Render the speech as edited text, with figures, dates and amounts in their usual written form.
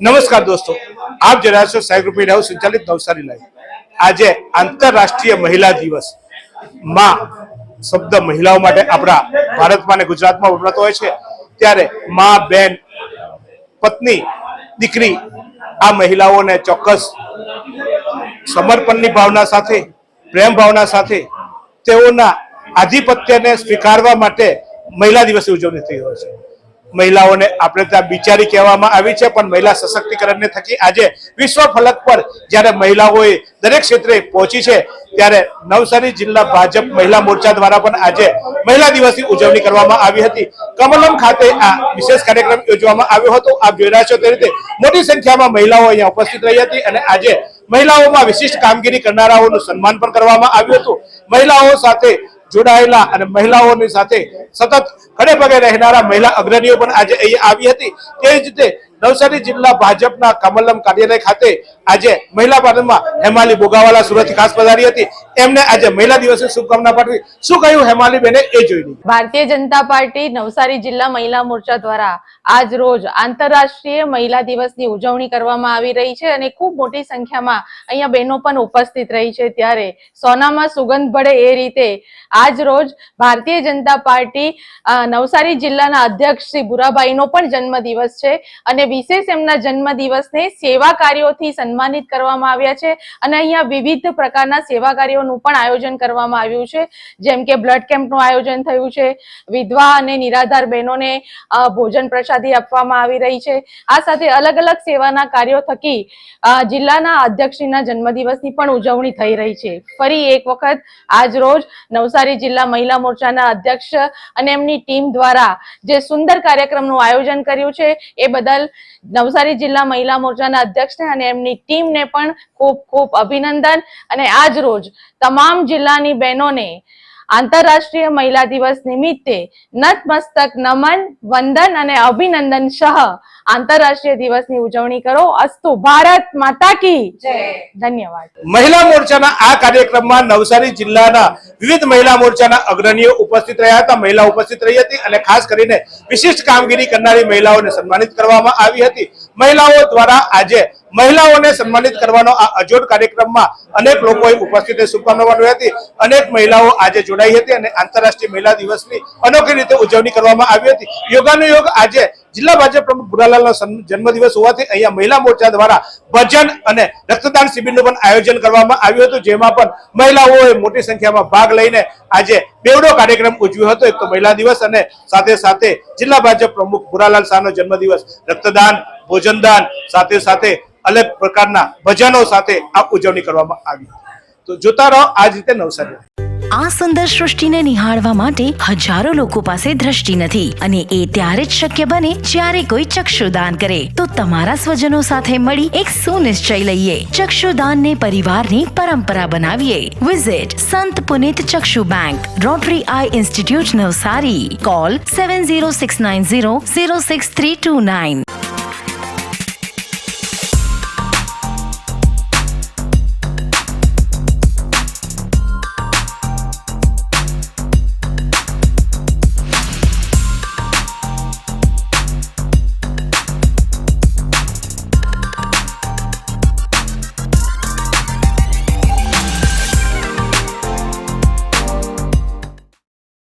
નમસ્કાર દોસ્તો, આપ જોઈ રહ્યા છો સાઈ ગ્રુપ મીડિયા સંચાલિત નવસારી લાઈવ। આજે આંતરરાષ્ટ્રીય મહિલા દિવસ માં શબ્દ મહિલાઓ માટે આપણા ભારતમાં અને ગુજરાતમાં વપરાતો હોય છે, ત્યારે માં, બેન, પત્ની, દીકરી આ મહિલાઓને ચોક્કસ સમર્પણની ભાવના સાથે, પ્રેમ ભાવના સાથે તેઓના આધિપત્યને સ્વીકારવા માટે મહિલા દિવસની ઉજવણી થઈ હોય છે। મહિલાઓને આપણે ત્યાં બિચારી કહેવામાં આવી છે, પણ મહિલા સશક્તિકરણને થકી આજે વિશ્વ ફલક પર જ્યારે મહિલાઓએ દરેક ક્ષેત્રે પહોંચી છે, ત્યારે નવસારી જિલ્લા ભાજપ મહિલા મોરચા દ્વારા પણ આજે મહિલા દિવસની ઉજવણી કરવામાં આવી હતી। કમલમ ખાતે આ વિશેષ કાર્યક્રમ યોજવામાં આવ્યો હતો। આપ જોઈ રહ્યા છો તે રીતે મોટી સંખ્યામાં મહિલાઓ અહીંયા ઉપસ્થિત રહી હતી અને આજે મહિલાઓમાં વિશિષ્ટ કામગીરી કરનારાઓનું સન્માન પણ કરવામાં આવ્યું હતું। મહિલાઓ સાથે જોડાયેલા અને મહિલાઓની સાથે સતત ખડે પગે રહેનારા મહિલા અગ્રણીઓ પણ આજે અહીંયા આવી હતી। તે જ રીતે નવસારી જિલ્લા ભાજપના કમલમ કાર્યાલય ખાતે આજે મહિલા પાર્ટીમાં હેમાલી બોગાવાલા સુરતથી ખાસ પધારી હતી। એમને આજે મહિલા દિવસની શુભકામના પાઠવી। શું કહ્યું હેમાલી બેને એ જોઈ લઈએ। ભારતીય જનતા પાર્ટી નવસારી જિલ્લા મહિલા મોરચા દ્વારા આજ રોજ આંતરરાષ્ટ્રીય મહિલા દિવસની ઉજવણી કરવામાં આવી રહી છે અને ખૂબ મોટી સંખ્યામાં અહીંયા બહેનો પણ ઉપસ્થિત રહી છે। ત્યારે સોનામાં સુગંધ ભળે એ રીતે આજ રોજ ભારતીય જનતા પાર્ટી નવસારી જિલ્લાના અધ્યક્ષ શ્રી ભુરાભાઈનો પણ જન્મદિવસ છે અને વિશેષ એમના જન્મદિવસને સેવા કાર્યોથી સન્માનિત કરવામાં આવ્યા છે અને અહીંયા વિવિધ પ્રકારના સેવા કાર્યોનું પણ આયોજન કરવામાં આવ્યું છે, જેમ કે બ્લડ કેમ્પનું આયોજન થયું છે, વિધવા અને નિરાધાર બહેનોને ભોજન પ્રસાદી આપવામાં આવી રહી છે। આ સાથે અલગ અલગ સેવાના કાર્યો થકી જિલ્લાના અધ્યક્ષના જન્મદિવસની પણ ઉજવણી થઈ રહી છે। ફરી એક વખત આજ રોજ નવસારી જિલ્લા મહિલા મોરચાના અધ્યક્ષ અને એમની ટીમ દ્વારા જે સુંદર કાર્યક્રમનું આયોજન કર્યું છે એ બદલ નવસારી જિલ્લા મહિલા મોરચાના અધ્યક્ષને અને એમની ટીમને પણ ખૂબ ખૂબ અભિનંદન। અને આજ રોજ તમામ જિલ્લાની બહેનોને આંતરરાષ્ટ્રીય મહિલા દિવસ નિમિત્તે નતમસ્તક નમન, વંદન અને અભિનંદન સહ આંતરરાષ્ટ્રીય દિવસની ઉજવણી કરો। અસ્તુ ભારત માતા કી જય। ધન્યવાદ। મહિલા મોરચાના આ કાર્યક્રમમાં નવસારી જિલ્લાના વિવિધ મહિલા મોરચાના અગ્રણીઓ ઉપસ્થિત રહ્યા હતા, મહિલા ઉપસ્થિત રહી હતી અને ખાસ કરીને વિશિષ્ટ કામગીરી કરનારી મહિલાઓને સન્માનિત કરવામાં આવી હતી। મહિલાઓ દ્વારા આજે મહિલાઓને સન્માનિત કરવાનો આ અજોડ કાર્યક્રમમાં અનેક લોકોએ ઉપસ્થિત શુભકામનાઓ પાઠવી હતી। અનેક મહિલાઓ આજે જોડાઈ હતી અને આંતરરાષ્ટ્રીય મહિલા દિવસની અનોખી રીતે ઉજવણી કરવામાં આવી હતી। યોગાનુયોગ આજે જિલ્લા ભાજપ પ્રમુખ ભુરાલાલનો જન્મદિવસ હોવાથી અહીંયા મહિલા મોરચા દ્વારા ભજન અને રક્તદાન શિબિરનું પણ આયોજન કરવામાં આવ્યું હતું, જેમાં પણ મહિલાઓએ મોટી સંખ્યામાં ભાગ લઈને આજે બેવડો કાર્યક્રમ ઉજવ્યો હતો। એક તો મહિલા દિવસ અને સાથે સાથે જિલ્લા ભાજપ પ્રમુખ ભુરાલાલ શાહનો જન્મદિવસ, રક્તદાન, ભોજનદાન, સાથે સાથે અલગ પ્રકારના ભજનો સાથે આ ઉજવણી કરવામાં આવી। તો જોતા રહો આ જ રીતે નવસારી। આ સુંદર સૃષ્ટિને નિહાળવા માટે હજારો લોકો પાસે દ્રષ્ટિ નથી અને એ ત્યારે જ શક્ય બને જ્યારે કોઈ ચક્ષુદાન કરે। તો તમારા સ્વજનો સાથે મળી એક સુનિશ્ચય લઈએ, ચક્ષુદાનને પરિવારની પરંપરા બનાવીએ। Visit Sant Punit Chakshu bank, Rotary eye institute Navsari. Call 7069006329।